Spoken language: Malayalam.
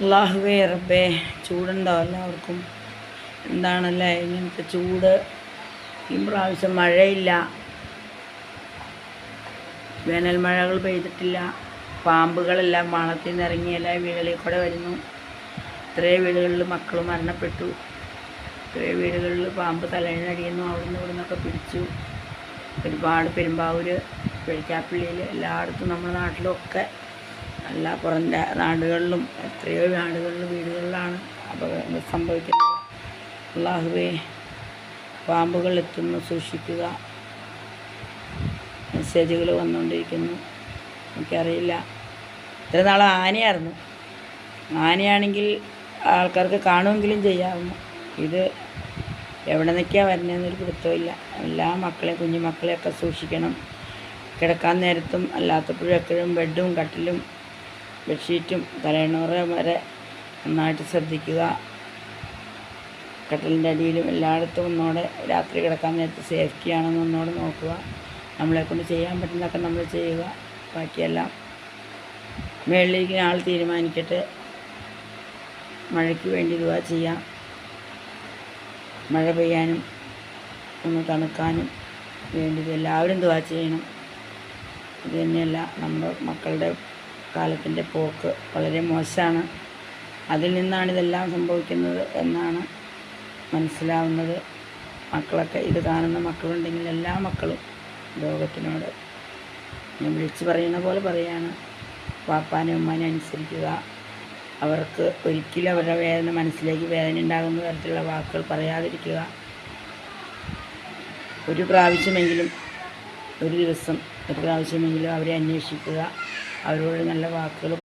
അല്ലാഹുവേ റബ്ബേ, ചൂടുണ്ടാവും എല്ലാവർക്കും. എന്താണല്ലേ ഇങ്ങനത്തെ ചൂട്. ഈ പ്രാവശ്യം മഴയില്ല, വേനൽ മഴകൾ പെയ്തിട്ടില്ല. പാമ്പുകളെല്ലാം വാണത്തിൽ നിന്ന് ഇറങ്ങി എല്ലാ വീടുകളിൽ കൂടെ വരുന്നു. ഇത്രയും വീടുകളിൽ മക്കൾ മരണപ്പെട്ടു. ഇത്രയും വീടുകളിൽ പാമ്പ് തലയിണടിയുന്നു. അവിടുന്ന് ഇവിടുന്നൊക്കെ പിടിച്ചു. ഒരുപാട് പെരുമ്പാവൂർ, വെളിക്കാപ്പള്ളിയിൽ, എല്ലായിടത്തും നമ്മുടെ നാട്ടിലൊക്കെ എല്ലാ പുറം നാടുകളിലും എത്രയോ നാടുകളിലും വീടുകളിലാണ് അപകടങ്ങൾ സംഭവിക്കുന്നത്. അല്ലാഹുവേ, പാമ്പുകൾ എത്തുന്നു, സൂക്ഷിക്കുക. മെസ്സേജുകൾ വന്നുകൊണ്ടിരിക്കുന്നു. എനിക്കറിയില്ല, ഇത്ര നാൾ ആനയായിരുന്നു. ആനയാണെങ്കിൽ ആൾക്കാർക്ക് കാണുമെങ്കിലും ചെയ്യാവുന്നു. ഇത് എവിടെ നിന്നൊക്കെയാണ് വരുന്നതെന്നൊരു പിടുത്തമില്ല. എല്ലാ മക്കളെയും, കുഞ്ഞുമക്കളെയൊക്കെ സൂക്ഷിക്കണം. കിടക്കാൻ നേരത്തും അല്ലാത്തപ്പോഴും എപ്പോഴും ബെഡും കട്ടിലും ബെഡ്ഷീറ്റും തലയണൂറ വരെ നന്നായിട്ട് ശ്രദ്ധിക്കുക. കട്ടിലിൻ്റെ അടിയിലും എല്ലായിടത്തും ഒന്നോടെ രാത്രി കിടക്കാൻ നേരത്ത് സേഫ്റ്റി ആണെന്ന് ഒന്നോടെ നോക്കുക. നമ്മളെക്കൊണ്ട് ചെയ്യാൻ പറ്റുന്നതൊക്കെ നമ്മൾ ചെയ്യുക. ബാക്കിയെല്ലാം മേളിലേക്ക് ആൾ തീരുമാനിക്കട്ടെ. മഴയ്ക്ക് വേണ്ടി ദുആ ചെയ്യാം. മഴ പെയ്യാനും ഒന്ന് തണുക്കാനും വേണ്ടി എല്ലാവരും ദുആ ചെയ്യണം. ഇത് തന്നെയല്ല, നമ്മുടെ മക്കളുടെ കാലത്തിൻ്റെ പോക്ക് വളരെ മോശമാണ്. അതിൽ നിന്നാണ് ഇതെല്ലാം സംഭവിക്കുന്നത് എന്നാണ് മനസ്സിലാവുന്നത്. മക്കളൊക്കെ, ഇത് കാണുന്ന മക്കളുണ്ടെങ്കിൽ എല്ലാ മക്കളും ലോകത്തിനോട് ഞാൻ വിളിച്ച് പറയുന്ന പോലെ പറയാണ്, പാപ്പാനെ ഉമ്മാനെ അനുസരിക്കുക. അവർക്ക് ഒരിക്കലും അവരുടെ വേദന, മനസ്സിലേക്ക് വേദന ഉണ്ടാകുന്ന തരത്തിലുള്ള വാക്കുകൾ പറയാതിരിക്കുക. ഒരു പ്രാവശ്യമെങ്കിലും, ഒരു ദിവസം ഒരു പ്രാവശ്യമെങ്കിലും അവരെ അന്വേഷിക്കുക. അവരോട് നല്ല വാക്കുകൾ